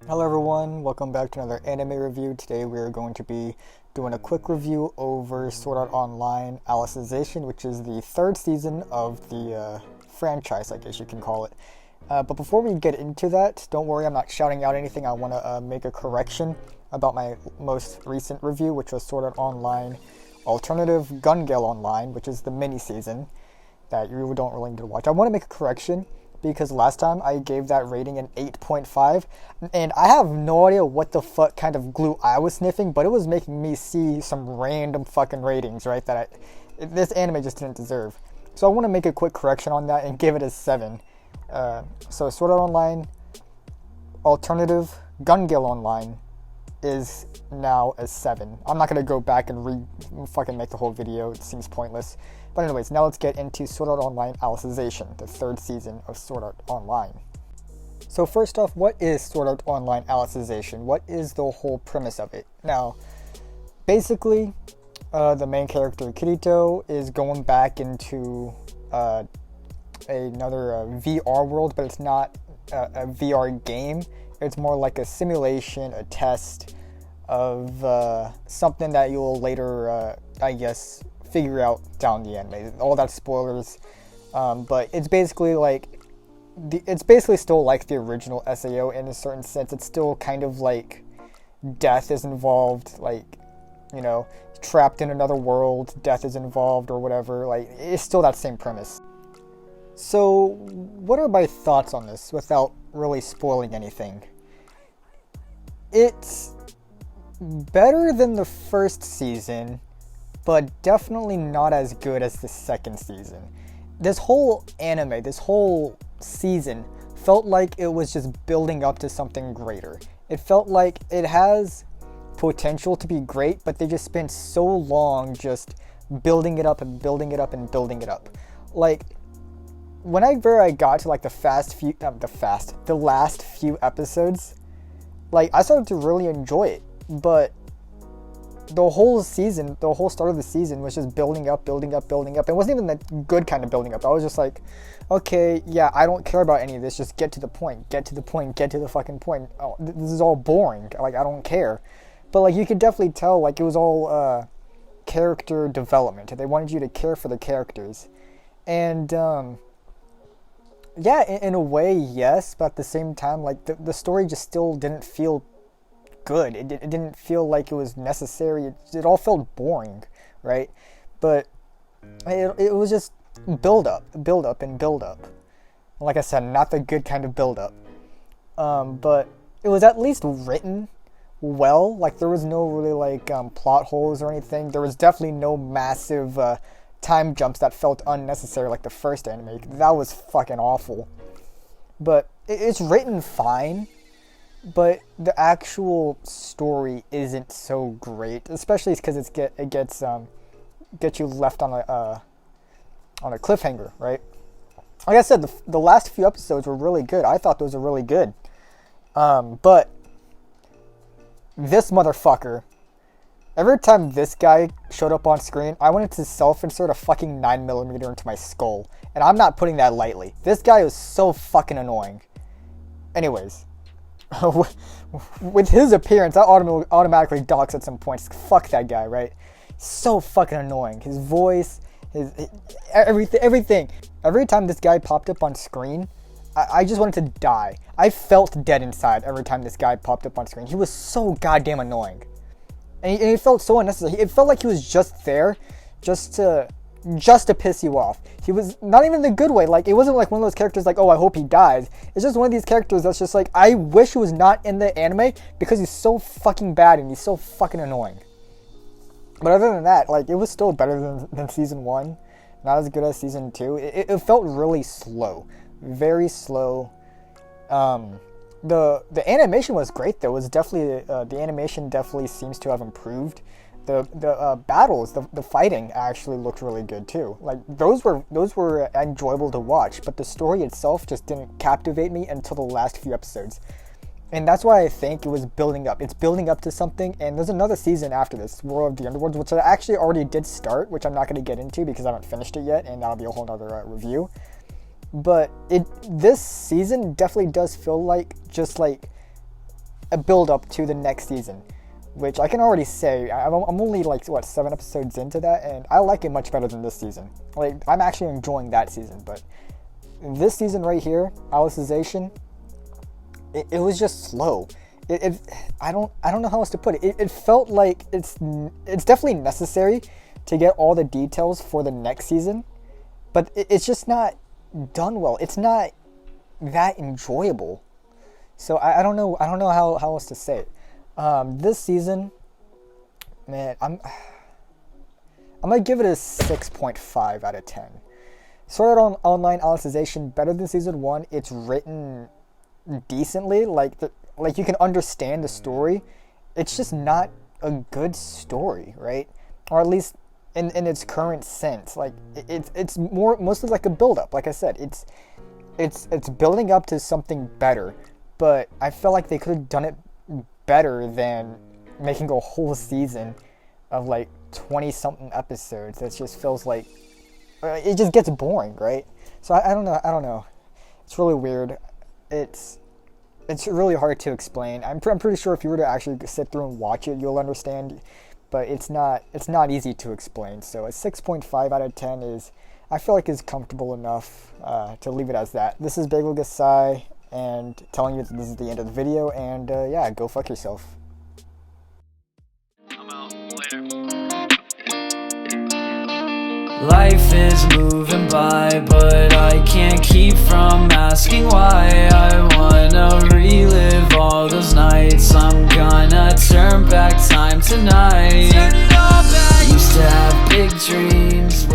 Hello everyone, welcome back to another anime review. Today we are going to be doing a quick review over Sword Art Online Alicization, which is the third season of the franchise, I guess you can call it. But before we get into that, don't worry, I'm not shouting out anything. I want to make a correction about my most recent review, which was Sword Art Online Alternative Gun Gale Online, which is the mini-season that you don't really need to watch. I want to make a correction because last time I gave that rating an 8.5, and I have no idea what the fuck kind of glue I was sniffing, but it was making me see some random fucking ratings, right, that this anime just didn't deserve. So I want to make a quick correction on that and give it a 7. So Sword Art Online Alternative Gun Gale Online is now a 7. I'm not going to go back and fucking make the whole video, it seems pointless. But anyways, now let's get into Sword Art Online Alicization, the third season of Sword Art Online. So first off, what is Sword Art Online Alicization? What is the whole premise of it? Now, basically, the main character, Kirito, is going back into another VR world, but it's not a VR game. It's more like a simulation, a test of something that you'll later, I guess, figure out down the end. All that spoilers, but it's basically like it's basically still like the original SAO in a certain sense. It's still kind of like death is involved, like, you know, trapped in another world, death is involved or whatever. Like, it's still that same premise. So what are my thoughts on this without really spoiling anything? It's better than the first season, but definitely not as good as the second season. This whole anime, this whole season, felt like it was just building up to something greater. It felt like it has potential to be great, but they just spent so long just building it up and building it up and building it up. Like, whenever I got to like the last few episodes, like, I started to really enjoy it, but the whole season, the whole start of the season was just building up, building up, building up. It wasn't even that good kind of building up. I was just like, okay, yeah, I don't care about any of this. Just get to the point, get to the point, get to the fucking point. Oh, this is all boring. Like, I don't care. But like, you could definitely tell, like, it was all character development. They wanted you to care for the characters. And yeah, in a way, yes, but at the same time, like, the story just still didn't feel good. It didn't feel like it was necessary. It all felt boring, right? But it was just build up, and build up. Like I said, not the good kind of build up. But it was at least written well. Like, there was no really like plot holes or anything. There was definitely no massive time jumps that felt unnecessary like the first anime. That was fucking awful. But it's written fine. But the actual story isn't so great, especially because it gets you left on a cliffhanger, right? Like I said, the last few episodes were really good. I thought those were really good, but this motherfucker, every time this guy showed up on screen, I wanted to self-insert a fucking 9mm into my skull, and I'm not putting that lightly. This guy was so fucking annoying. Anyways. With his appearance, I automatically docks at some points. Fuck that guy, right? So fucking annoying. His voice, his everything. Every time this guy popped up on screen, I just wanted to die. I felt dead inside every time this guy popped up on screen. He was so goddamn annoying. And he felt so unnecessary. It felt like he was just there just to piss you off. He was not even in a good way. Like, it wasn't like one of those characters like, oh, I hope he dies. It's just one of these characters that's just like, I wish he was not in the anime because he's so fucking bad and he's so fucking annoying. But other than that, like, it was still better than season 1. Not as good as season 2. It felt really slow. Very slow. The animation was great though. It was definitely the animation definitely seems to have improved. The battles, the fighting actually looked really good too. Like, those were enjoyable to watch, but the story itself just didn't captivate me until the last few episodes. And that's why I think it was building up. It's building up to something, and there's another season after this, War of the Underworlds, which I actually already did start, which I'm not going to get into because I haven't finished it yet, and that'll be a whole other review. But this season definitely does feel like just like a build up to the next season, which I can already say I'm only like 7 episodes into that, and I like it much better than this season. Like, I'm actually enjoying that season, but this season right here, Alicization, it was just slow. I don't know how else to put it. It felt like it's definitely necessary to get all the details for the next season, but it's just not done well. It's not that enjoyable. So I don't know how else to say it. This season, man, I'm gonna give it a 6.5 out of 10. Sword Art Online Alicization, better than season 1. It's written decently, like you can understand the story. It's just not a good story, right? Or at least in its current sense. Like, it's mostly like a build up. Like I said, it's building up to something better, but I felt like they could have done it better than making a whole season of like 20 something episodes. That just feels like it just gets boring, right? So I don't know. It's really weird. It's really hard to explain. I'm pretty sure if you were to actually sit through and watch it, you'll understand. But it's not easy to explain. So a 6.5 out of 10 I feel like is comfortable enough to leave it as that. This is Bagel Gasai, and telling you that this is the end of the video. And yeah, go fuck yourself. I'm out. Later. Life is moving by, but I can't keep from asking why. I wanna relive all those nights. I'm gonna turn back time tonight. Used to have big dreams.